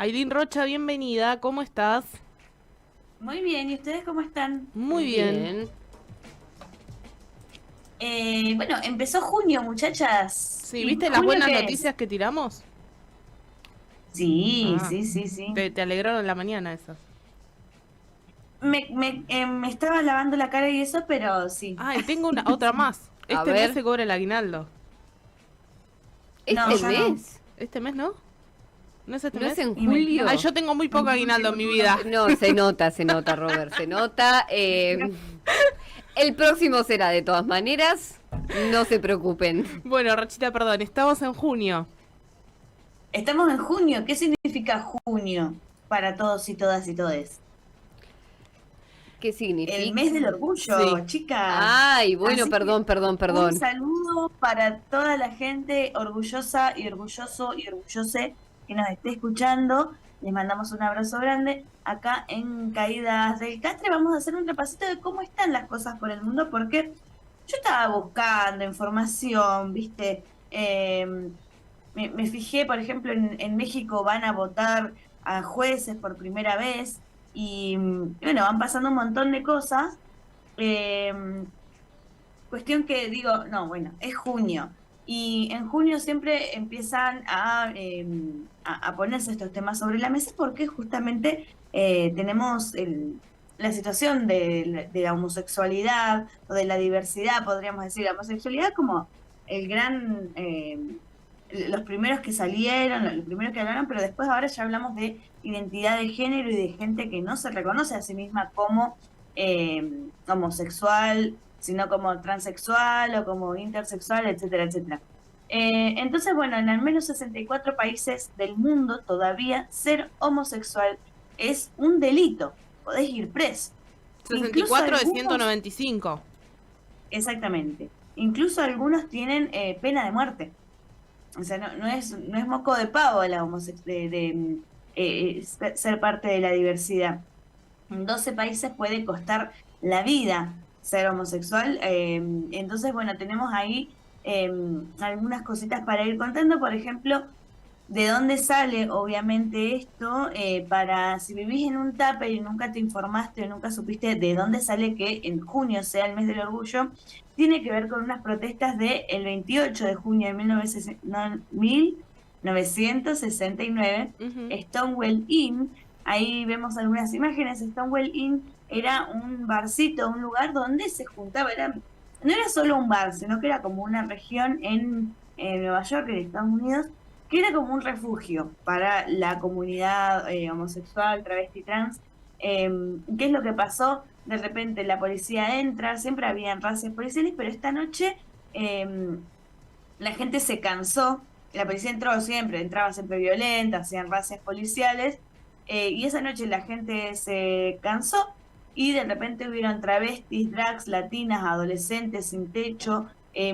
Ailín Rocha, bienvenida, ¿cómo estás? Muy bien, ¿y ustedes cómo están? Muy bien. Bien. Bueno, empezó junio, muchachas. Sí, ¿Y ¿viste las junio buenas qué es? noticias que tiramos? Sí, Ah, sí, sí, sí. te alegraron la mañana esas. Me estaba lavando la cara y eso, pero sí. Ah, y tengo otra más. A Este mes se ver, cobra el aguinaldo. No, ¿este yo no. mes? ¿Este mes no? ¿No es este ¿No es mes? en No, Ay, julio? yo tengo muy en poco julio aguinaldo en mi no. vida. No, se nota, Robert, se nota. El próximo será de todas maneras. No se preocupen. Bueno, Rochita, perdón, estamos en junio. Estamos en junio. ¿Qué significa junio para todos y todas y todes? ¿Qué El significa? mes del Sí. orgullo, chicas. Ay, bueno, Así que un perdón. saludo para toda la gente orgullosa y orgulloso y orgullose que nos esté escuchando. Les mandamos un abrazo grande. Acá en Caídas del Castre vamos a hacer un repasito de cómo están las cosas por el mundo, porque yo estaba buscando información, ¿viste? Me fijé, por ejemplo, en México van a votar a jueces por primera vez y bueno, van pasando un montón de cosas. Eh, Cuestión que digo, no, bueno, es junio. Y en junio siempre empiezan a ponerse estos temas sobre la mesa porque justamente tenemos la situación de la homosexualidad o de la diversidad, podríamos decir, la homosexualidad como el gran, los primeros que salieron, los primeros que hablaron, pero después ahora ya hablamos de identidad de género y de gente que no se reconoce a sí misma como homosexual, sino como transexual o como intersexual, etcétera, etcétera. Entonces, bueno, en al menos 64 países del mundo todavía ser homosexual es un delito, podés ir preso. Incluso 64 de algunos, 195. exactamente, incluso algunos tienen pena de muerte. O sea, no es moco de pavo la ser parte de la diversidad. En 12 países puede costar la vida ser homosexual. Entonces, bueno, tenemos ahí algunas cositas para ir contando. Por ejemplo, de dónde sale, obviamente, esto, para si vivís en un tupper y nunca te informaste o nunca supiste de dónde sale que en junio sea el mes del orgullo, tiene que ver con unas protestas del 28 de junio de 1969, Ujú. Stonewall Inn. Ahí vemos algunas imágenes. Stonewall Inn era un barcito, un lugar donde se juntaba, no era solo un bar, sino que era como una región en Nueva York, en Estados Unidos, que era como un refugio para la comunidad homosexual, travesti, trans. ¿Qué es lo que pasó? De repente la policía entra, siempre habían razzias policiales, pero esta noche eh, la gente se cansó. La policía entraba siempre violenta, hacían razzias policiales, y esa noche la gente se cansó y de repente hubieron travestis, drags, latinas, adolescentes sin techo,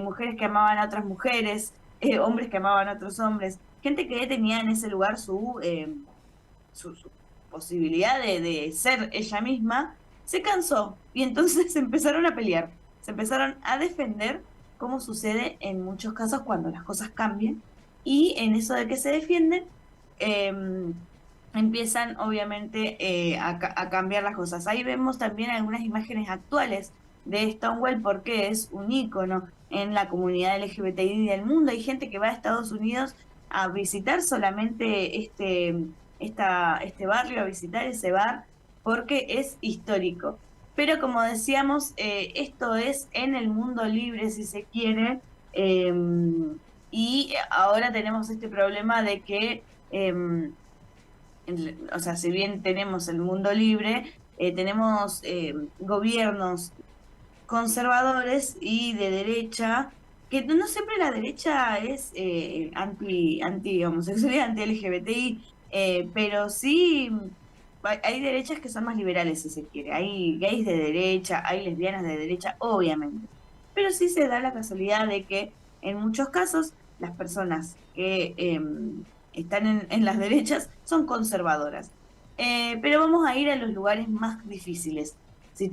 mujeres que amaban a otras mujeres, hombres que amaban a otros hombres, gente que tenía en ese lugar su posibilidad de ser ella misma, se cansó y entonces empezaron a pelear, se empezaron a defender, como sucede en muchos casos cuando las cosas cambian, y en eso de que se defienden, eh, empiezan obviamente a cambiar las cosas. Ahí vemos también algunas imágenes actuales de Stonewall porque es un ícono en la comunidad LGBTI del mundo. Hay gente que va a Estados Unidos a visitar solamente este barrio, a visitar ese bar, porque es histórico. Pero como decíamos, esto es en el mundo libre, si se quiere, y ahora tenemos este problema de que, o sea, si bien tenemos el mundo libre, tenemos gobiernos conservadores y de derecha, que no siempre la derecha es anti homosexualidad, anti LGBTI, pero sí hay derechas que son más liberales, si se quiere. Hay gays de derecha, hay lesbianas de derecha, obviamente. Pero sí se da la casualidad de que en muchos casos las personas que están en las derechas son conservadoras. Pero vamos a ir a los lugares más difíciles. Si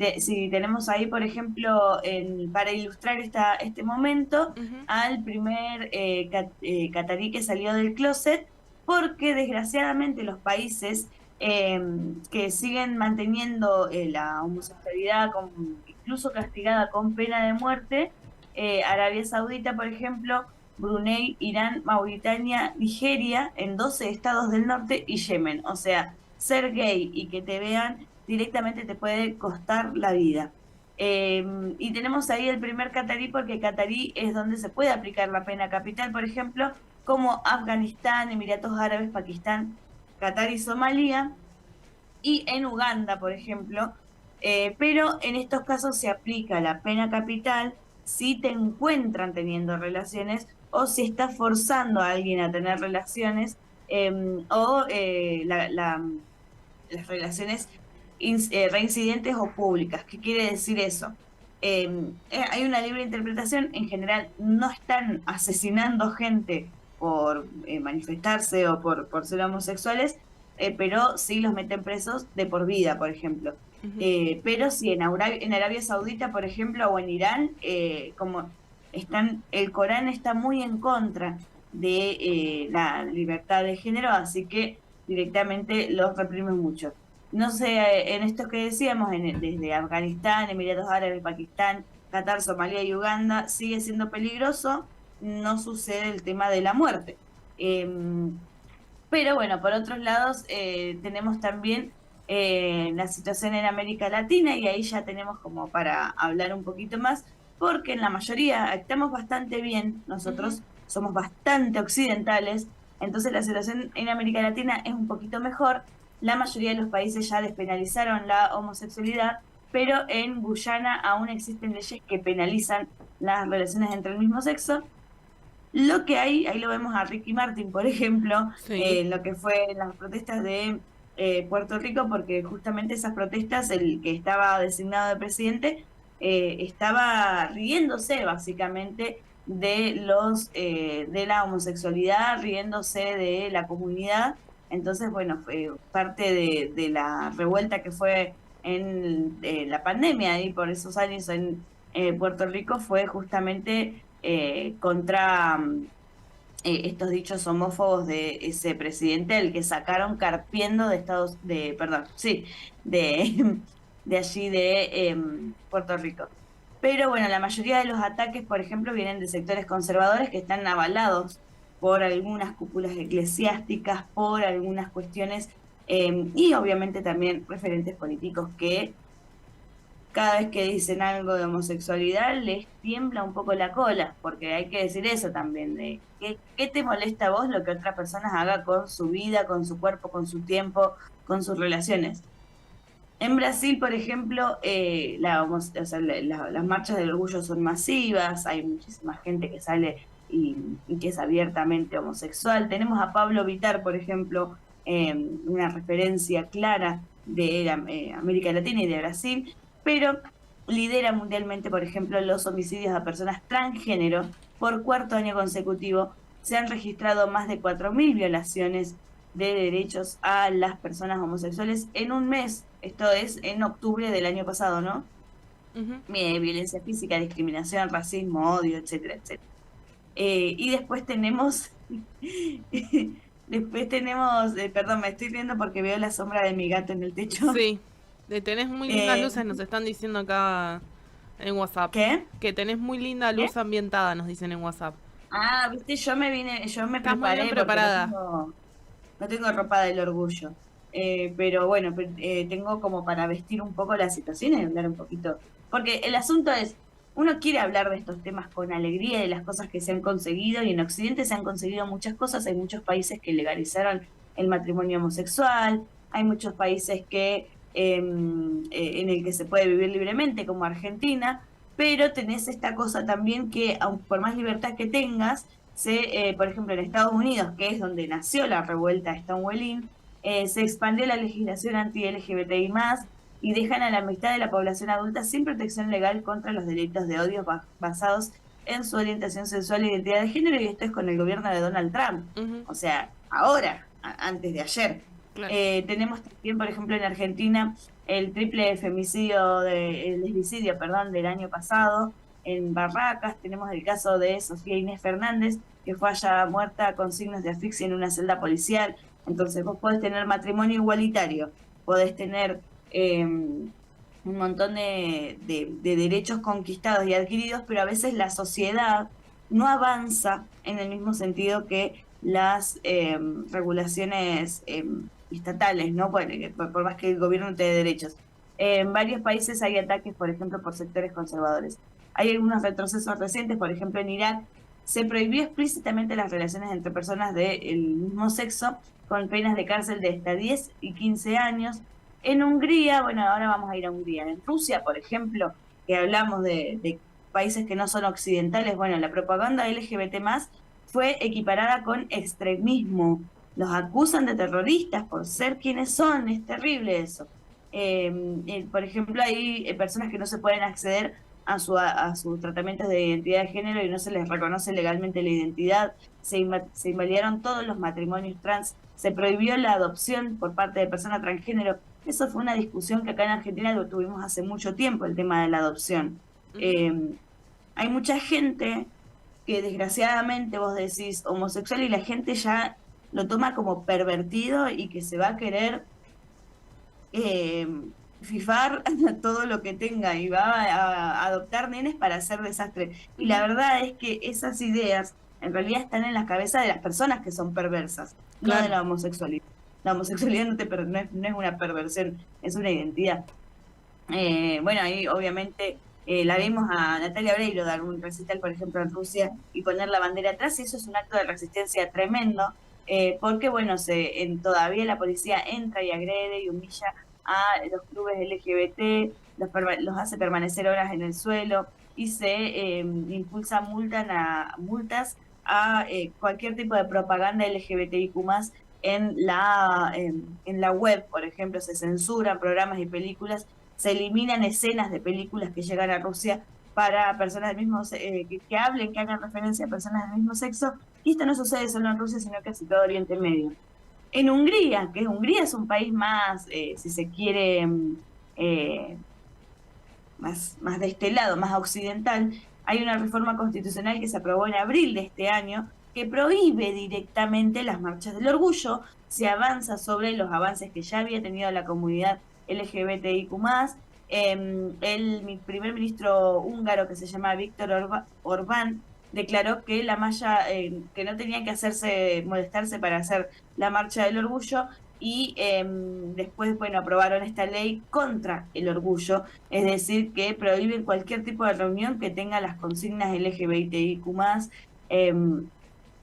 tenemos ahí, por ejemplo, para ilustrar este momento, Ujú. al primer catarí que salió del closet porque desgraciadamente los países que siguen manteniendo la homosexualidad incluso castigada con pena de muerte, Arabia Saudita, por ejemplo, Brunei, Irán, Mauritania, Nigeria, en 12 estados del norte y Yemen. O sea, ser gay y que te vean directamente te puede costar la vida. Y tenemos ahí el primer catarí, porque catarí es donde se puede aplicar la pena capital, por ejemplo, como Afganistán, Emiratos Árabes, Pakistán, Qatar y Somalia, y en Uganda, por ejemplo. Pero en estos casos se aplica la pena capital si te encuentran teniendo relaciones o si estás forzando a alguien a tener relaciones, o las relaciones reincidentes o públicas. ¿Qué quiere decir eso? Hay una libre interpretación. En general no están asesinando gente por manifestarse o por ser homosexuales, pero sí los meten presos de por vida, por ejemplo. Pero sí, en Arabia Saudita, por ejemplo, o en Irán, como el Corán está muy en contra de la libertad de género, así que directamente los reprimen mucho. No sé, en esto que decíamos, desde Afganistán, Emiratos Árabes, Pakistán, Qatar, Somalia y Uganda, sigue siendo peligroso, no sucede el tema de la muerte. Pero bueno, por otros lados, tenemos también la situación en América Latina, y ahí ya tenemos como para hablar un poquito más, porque en la mayoría estamos bastante bien, nosotros somos bastante occidentales, entonces la situación en América Latina es un poquito mejor. La mayoría de los países ya despenalizaron la homosexualidad, pero en Guyana aún existen leyes que penalizan las relaciones entre el mismo sexo. Lo que hay, ahí lo vemos a Ricky Martin, por ejemplo, Sí. lo que fue las protestas de Puerto Rico, porque justamente esas protestas, el que estaba designado de presidente, estaba riéndose básicamente de la homosexualidad, riéndose de la comunidad. Entonces, bueno, fue parte de la revuelta que fue en la pandemia, y por esos años en Puerto Rico fue justamente contra estos dichos homófobos de ese presidente, el que sacaron carpiendo perdón, sí, de, de allí de Puerto Rico. Pero bueno, la mayoría de los ataques, por ejemplo, vienen de sectores conservadores que están avalados por algunas cúpulas eclesiásticas, por algunas cuestiones, y obviamente también referentes políticos que cada vez que dicen algo de homosexualidad les tiembla un poco la cola, porque hay que decir eso también, de qué te molesta a vos lo que otra persona haga con su vida, con su cuerpo, con su tiempo, con sus relaciones. En Brasil, por ejemplo, las marchas del orgullo son masivas, hay muchísima gente que sale y que es abiertamente homosexual. Tenemos a Pablo Vittar, por ejemplo, una referencia clara de América Latina y de Brasil, pero lidera mundialmente, por ejemplo, los homicidios a personas transgénero. Por cuarto año consecutivo se han registrado más de 4.000 violaciones de derechos a las personas homosexuales en un mes. Esto es en octubre del año pasado, ¿no? Violencia física, discriminación, racismo, odio, etcétera, etcétera. Y después tenemos, perdón, me estoy riendo porque veo la sombra de mi gato en el techo. Sí. Tenés muy lindas Eh, luces, nos están diciendo acá en WhatsApp. ¿Qué? Que tenés muy linda luz ambientada, nos dicen en WhatsApp. Ah, viste, yo me Estás muy preparé bien porque preparada. no tengo ropa del orgullo. Pero bueno, tengo como para vestir un poco la situación y hablar un poquito. Porque el asunto es, uno quiere hablar de estos temas con alegría, de las cosas que se han conseguido, y en Occidente se han conseguido muchas cosas. Hay muchos países que legalizaron el matrimonio homosexual, hay muchos países que en el que se puede vivir libremente, como Argentina, pero tenés esta cosa también que, aun por más libertad que tengas, por ejemplo, en Estados Unidos, que es donde nació la revuelta Stonewall Inn, se expandió la legislación anti-LGBTI+, y dejan a la mitad de la población adulta sin protección legal contra los delitos de odio basados en su orientación sexual e identidad de género, y esto es con el gobierno de Donald Trump. O sea, ahora, antes de ayer. Claro. Tenemos también, por ejemplo, en Argentina, el triple femicidio, el lesbicidio, perdón, del año pasado, en barracas. Tenemos el caso de Sofía Inés Fernández, que fue hallada muerta con signos de asfixia en una celda policial. Entonces vos podés tener matrimonio igualitario, podés tener un montón de derechos conquistados y adquiridos, pero a veces la sociedad no avanza en el mismo sentido que las regulaciones estatales, ¿no? Por más que el gobierno te dé derechos. En varios países hay ataques, por ejemplo, por sectores conservadores. Hay algunos retrocesos recientes, por ejemplo, en Irak se prohibió explícitamente las relaciones entre personas del mismo sexo, con penas de cárcel de hasta 10 y 15 años. En Hungría, bueno, ahora vamos a ir a Hungría. En Rusia, por ejemplo, que hablamos de países que no son occidentales, bueno, la propaganda LGBT+ fue equiparada con extremismo. Los acusan de terroristas por ser quienes son, es terrible eso. Por ejemplo, hay personas que no se pueden acceder a sus tratamientos de identidad de género y no se les reconoce legalmente la identidad. Se invalidaron todos los matrimonios trans, se prohibió la adopción por parte de personas transgénero. Eso fue una discusión que acá en Argentina lo tuvimos hace mucho tiempo, el tema de la adopción. Hay mucha gente que desgraciadamente vos decís homosexual y la gente ya lo toma como pervertido y que se va a querer fifar todo lo que tenga y va a adoptar nenes para hacer desastre. Y la verdad es que esas ideas en realidad están en la cabeza de las personas que son perversas, Claro. no de la homosexualidad. La homosexualidad no es una perversión, es una identidad. Bueno, ahí obviamente la vimos a Natalia Oreiro dar un recital, por ejemplo, en Rusia y poner la bandera atrás, y eso es un acto de resistencia tremendo, porque, bueno, todavía la policía entra y agrede y humilla a los clubes LGBT, los hace permanecer horas en el suelo y se impulsa multas a cualquier tipo de propaganda LGBTIQ+, en la web, por ejemplo, se censuran programas y películas, se eliminan escenas de películas que llegan a Rusia para personas del mismo que hablen, que hagan referencia a personas del mismo sexo, y esto no sucede solo en Rusia, sino casi todo Oriente Medio. En Hungría, que Hungría es un país más, si se quiere, más de este lado, más occidental, hay una reforma constitucional que se aprobó en abril de este año que prohíbe directamente las marchas del orgullo, se avanza sobre los avances que ya había tenido la comunidad LGBTIQ+. El primer ministro húngaro, que se llama Víctor Orbán, declaró que la malla, que no tenían que molestarse para hacer la marcha del orgullo, y después, bueno, aprobaron esta ley contra el orgullo, es decir, que prohíben cualquier tipo de reunión que tenga las consignas LGBTIQ+.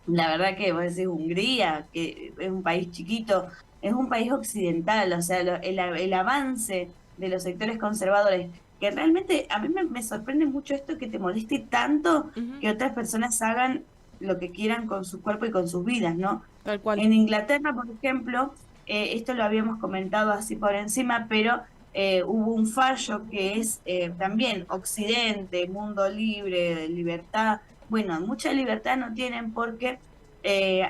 La verdad que vos decís Hungría, que es un país chiquito, es un país occidental, o sea, el avance de los sectores conservadores, que realmente a mí me sorprende mucho esto, que te moleste tanto que otras personas hagan lo que quieran con su cuerpo y con sus vidas, ¿no? Tal cual. En Inglaterra, por ejemplo, esto lo habíamos comentado así por encima, pero hubo un fallo que es también Occidente, mundo libre, libertad. Bueno, mucha libertad no tienen porque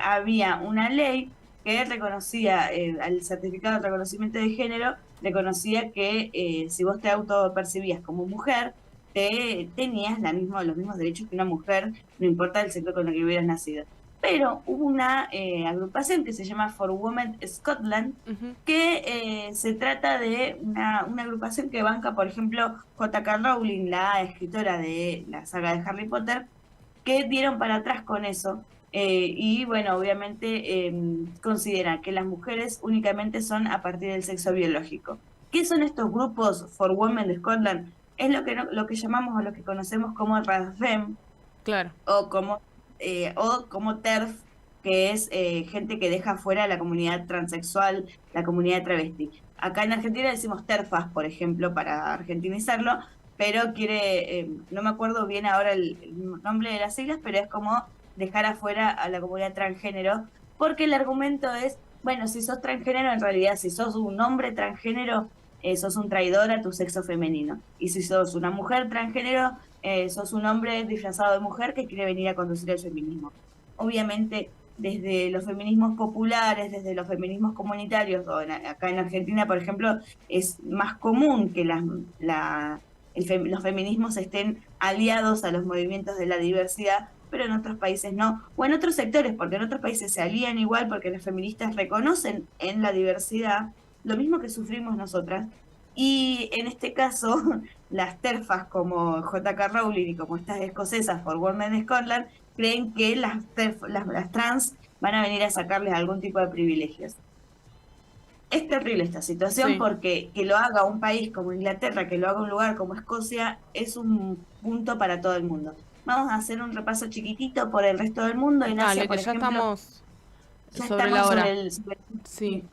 había una ley que reconocía, al certificado de reconocimiento de género, reconocía que si vos te autopercibías como mujer, tenías los mismos derechos que una mujer, no importa el sexo con el que hubieras nacido. Pero hubo una agrupación que se llama For Women Scotland, que se trata de una agrupación que banca, por ejemplo, J.K. Rowling, la escritora de la saga de Harry Potter, que dieron para atrás con eso. Y bueno, obviamente consideran que las mujeres únicamente son a partir del sexo biológico. ¿Qué son estos grupos For Women de Scotland? Es lo que llamamos o lo que conocemos como RADFEM, Claro. o como TERF, que es gente que deja fuera a la comunidad transexual, la comunidad travesti. Acá en Argentina decimos TERFAS, por ejemplo, para argentinizarlo, pero no me acuerdo bien ahora el nombre de las siglas, pero es como dejar afuera a la comunidad transgénero, porque el argumento es, bueno, si sos transgénero, en realidad, si sos un hombre transgénero, sos un traidor a tu sexo femenino. Y si sos una mujer transgénero, sos un hombre disfrazado de mujer que quiere venir a conducir el feminismo. Obviamente, desde los feminismos populares, desde los feminismos comunitarios, acá en Argentina, por ejemplo, es más común que los feminismos estén aliados a los movimientos de la diversidad, pero en otros países no, o en otros sectores, porque en otros países se alían igual porque las feministas reconocen en la diversidad lo mismo que sufrimos nosotras. Y en este caso, las terfas como J.K. Rowling y como estas escocesas por Women Scotland creen que las trans van a venir a sacarles algún tipo de privilegios. Es terrible esta situación Sí. porque que lo haga un país como Inglaterra, que lo haga un lugar como Escocia, es un punto para todo el mundo. Vamos a hacer un repaso chiquitito por el resto del mundo. En Asia, Dale, por que ya ejemplo, estamos ya sobre estamos la hora. sí. Sí.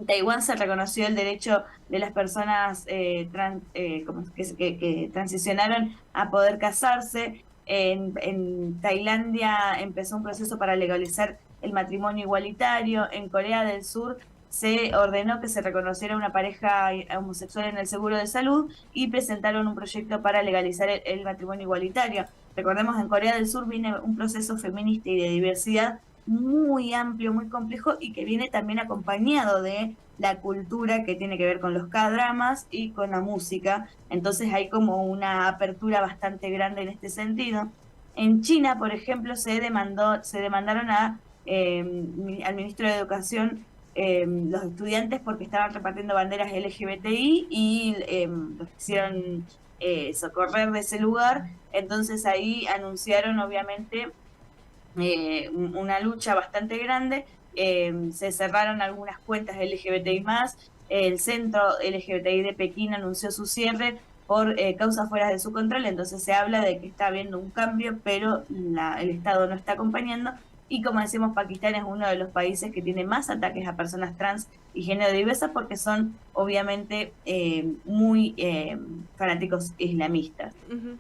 En Taiwán se reconoció el derecho de las personas que transicionaron a poder casarse. En Tailandia empezó un proceso para legalizar el matrimonio igualitario. En Corea del Sur se ordenó que se reconociera una pareja homosexual en el seguro de salud y presentaron un proyecto para legalizar el matrimonio igualitario. Recordemos, en Corea del Sur viene un proceso feminista y de diversidad muy amplio, muy complejo y que viene también acompañado de la cultura que tiene que ver con los K-dramas y con la música. Entonces hay como una apertura bastante grande en este sentido. En China, por ejemplo, se demandaron al ministro de Educación los estudiantes porque estaban repartiendo banderas LGBTI y los quisieron socorrer de ese lugar. Entonces ahí anunciaron, obviamente, una lucha bastante grande. Se cerraron algunas cuentas LGBTI más. El centro LGBTI de Pekín anunció su cierre por causas fuera de su control. Entonces se habla de que está habiendo un cambio, pero el Estado no está acompañando. Y como decimos, Pakistán es uno de los países que tiene más ataques a personas trans y género diversas porque son obviamente muy fanáticos islamistas. Ujú.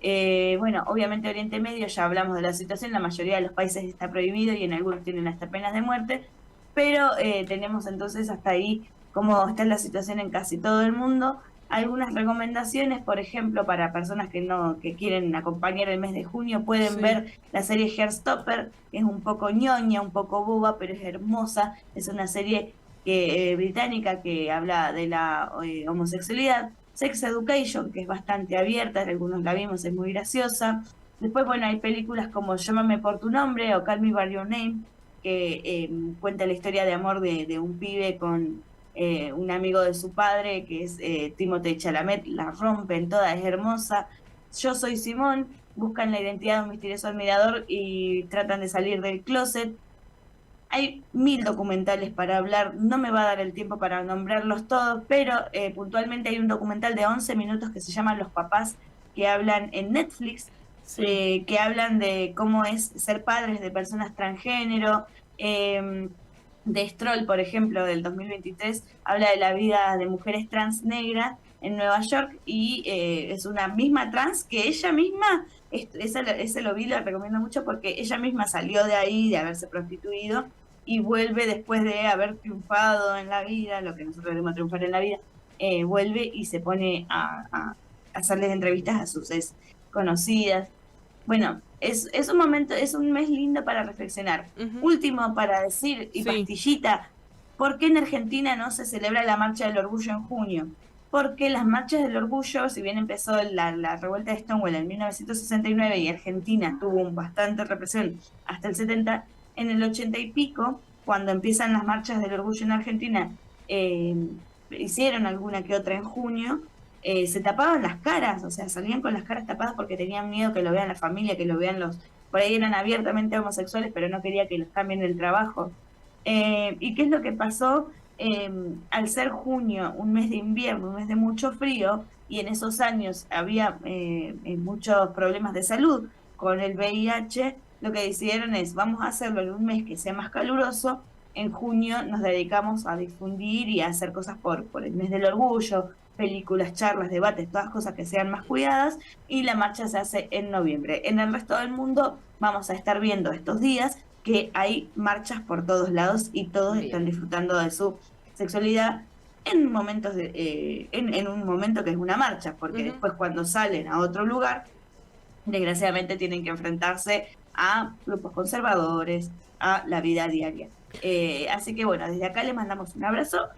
Bueno, obviamente Oriente Medio, ya hablamos de la situación, la mayoría de los países está prohibido y en algunos tienen hasta penas de muerte, pero tenemos entonces hasta ahí cómo está la situación en casi todo el mundo. Algunas recomendaciones, por ejemplo, para personas que quieren acompañar el mes de junio, pueden Sí. ver la serie Heartstopper, que es un poco ñoña, un poco boba, pero es hermosa. Es una serie británica que habla de la homosexualidad. Sex Education, que es bastante abierta, algunos la vimos, es muy graciosa. Después, bueno, hay películas como Llámame por tu nombre o Call Me by Your Name, que cuenta la historia de amor de un pibe con un amigo de su padre, que es Timothée Chalamet. La rompen toda, es hermosa. Yo soy Simón, buscan la identidad de un misterioso admirador y tratan de salir del closet. Hay 1000 documentales para hablar, no me va a dar el tiempo para nombrarlos todos, pero puntualmente hay un documental de 11 minutos que se llama Los papás, que hablan en Netflix, Sí. que hablan de cómo es ser padres de personas transgénero. De Stroll, por ejemplo, del 2023, habla de la vida de mujeres trans negras en Nueva York y es una misma trans que ella misma, ese lo vi, lo recomiendo mucho porque ella misma salió de ahí, de haberse prostituido, y vuelve después de haber triunfado en la vida, lo que nosotros debemos triunfar en la vida, vuelve y se pone a hacerles entrevistas a sus ex conocidas. Bueno, es un momento, es un mes lindo para reflexionar. Ujú. Último para decir, y Sí. pastillita, ¿por qué en Argentina no se celebra la Marcha del Orgullo en junio? Porque las marchas del orgullo, si bien empezó la revuelta de Stonewall en 1969 y Argentina tuvo bastante represión hasta el 70, en el 80 y pico, cuando empiezan las marchas del orgullo en Argentina, eh, hicieron alguna que otra en junio, se tapaban las caras, o sea, salían con las caras tapadas porque tenían miedo que lo vean la familia, que lo vean por ahí eran abiertamente homosexuales, pero no quería que los cambien el trabajo. ¿Y qué es lo que pasó? Al ser junio, un mes de invierno, un mes de mucho frío, y en esos años había muchos problemas de salud con el VIH, lo que decidieron es, vamos a hacerlo en un mes que sea más caluroso, en junio nos dedicamos a difundir y a hacer cosas por el mes del orgullo, películas, charlas, debates, todas cosas que sean más cuidadas, y la marcha se hace en noviembre. En el resto del mundo vamos a estar viendo estos días que hay marchas por todos lados y todos Bien. están disfrutando de su sexualidad en momentos en un momento que es una marcha, porque Ujú. después cuando salen a otro lugar, desgraciadamente tienen que enfrentarse a grupos conservadores, a la vida diaria. Así que bueno, desde acá les mandamos un abrazo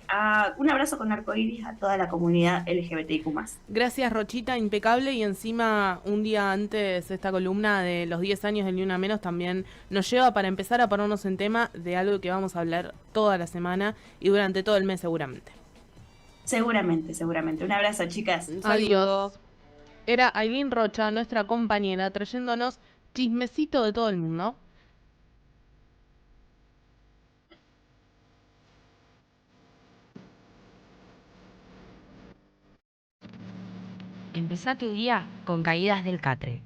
con arcoíris a toda la comunidad LGBTIQ+. Gracias, Rochita, impecable. Y encima, un día antes, esta columna de los 10 años del Ni Una Menos también nos lleva para empezar a ponernos en tema de algo que vamos a hablar toda la semana y durante todo el mes seguramente. Seguramente, seguramente. Un abrazo, chicas. Un saludo. Adiós. Era Ailín Rocha, nuestra compañera, trayéndonos chismecito de todo el mundo. Empezá tu día con Caídas del Catre.